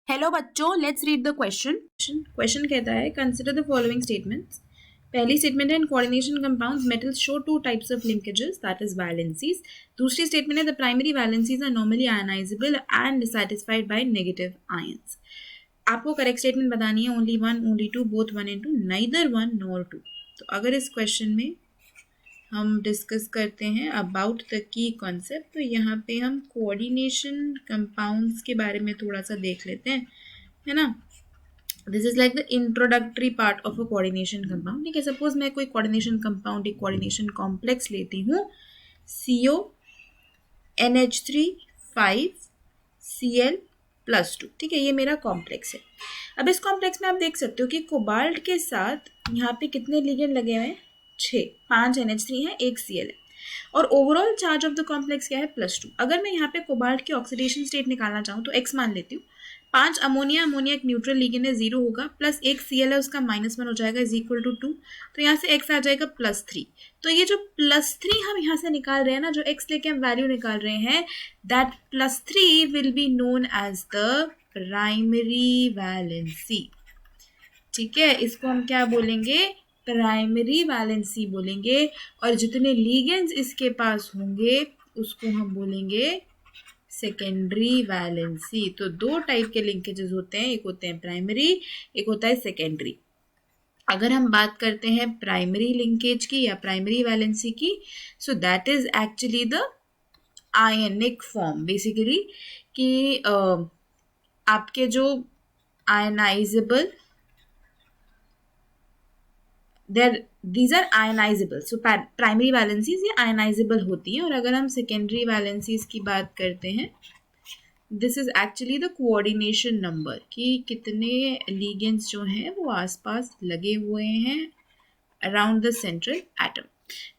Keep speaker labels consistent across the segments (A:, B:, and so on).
A: Hello बच्चों, let's read the question. Question कहता है कंसिडर द फॉलोइंग स्टेटमेंट्स। पहली स्टेटमेंट है in coordination compounds metals show two types of linkages that is valencies. दूसरी statement है the primary valencies are normally ionizable and dissatisfied by negative ions. आपको correct statement बतानी है only one, only two, both one and two, neither one nor two. तो अगर इस question में हम डिस्कस करते हैं अबाउट द की कॉन्सेप्ट, तो यहाँ पे हम कोऑर्डिनेशन कंपाउंड्स के बारे में थोड़ा सा देख लेते हैं, है ना। This is like the introductory part of a coordination compound. ठीक है, सपोज मैं कोई कोऑर्डिनेशन कंपाउंड, एक कोऑर्डिनेशन कॉम्प्लेक्स लेती हूँ, CO NH3 5 Cl+2। ठीक है, ये मेरा कॉम्प्लेक्स है। अब इस कॉम्प्लेक्स में आप देख सकते हो कि कोबाल्ट के साथ यहाँ पे कितने लिगेंड लगे हुए हैं? 6, 5 NH3 है, 1 Cl है, और overall charge of the complex क्या है? +2। अगर मैं यहाँ पे कोबाल्ट की ऑक्सीडेशन स्टेट निकालना चाहूँ तो X मान लेती हूँ। 5 अमोनिया एक न्यूट्रल लिगेंड है, 0 होगा, प्लस 1 Cl है, उसका -1 हो जाएगा, इज इक्वल टू 2। तो यहाँ से X आ जाएगा +3। तो ये जो +3 हम यहाँ से निकाल रहे हैं ना, जो X लेके हम वैल्यू निकाल रहे हैं, that +3 will be known as the primary valency. ठीक है, इसको हम क्या बोलेंगे? प्राइमरी वैलेंसी बोलेंगे। और जितने लिगेंड्स इसके पास होंगे उसको हम बोलेंगे सेकेंडरी वैलेंसी। तो दो टाइप के लिंकेजेस होते हैं, एक होते हैं प्राइमरी, एक होता है सेकेंडरी। अगर हम बात करते हैं प्राइमरी लिंकेज की या प्राइमरी वैलेंसी की, so that is actually the ionic form basically, कि आपके जो ionizable, these are ionizable, so primary valencies ये आयनाइजेबल होती हैं। और अगर हम सेकेंडरी वैलेंसीज की बात करते हैं, this is actually the coordination number, कि कितने लिगेंड्स जो हैं वो आसपास लगे हुए हैं अराउंड द सेंट्रल एटम।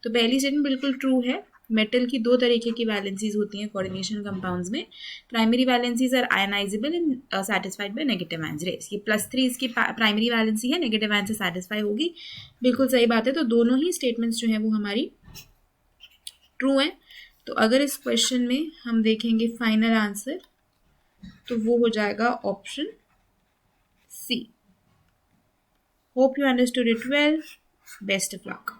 A: तो पहली स्टेटमेंट बिल्कुल ट्रू है। मेटल की दो तरीके की वैलेंसीज होती हैं कोऑर्डिनेशन कंपाउंड्स में। Primary valencies are ionizable and satisfied by negative ions रेस। ये +3 इसकी प्राइमरी वैलेंसी है, नेगेटिव आयन से सैटिस्फाई होगी। बिल्कुल सही बात है। तो दोनों ही स्टेटमेंट्स जो है वो हमारी ट्रू हैं। तो अगर इस क्वेश्चन में हम देखेंगे फाइनल आंसर, तो वो हो जाएगा option C। Hope you understood it well. Best of luck.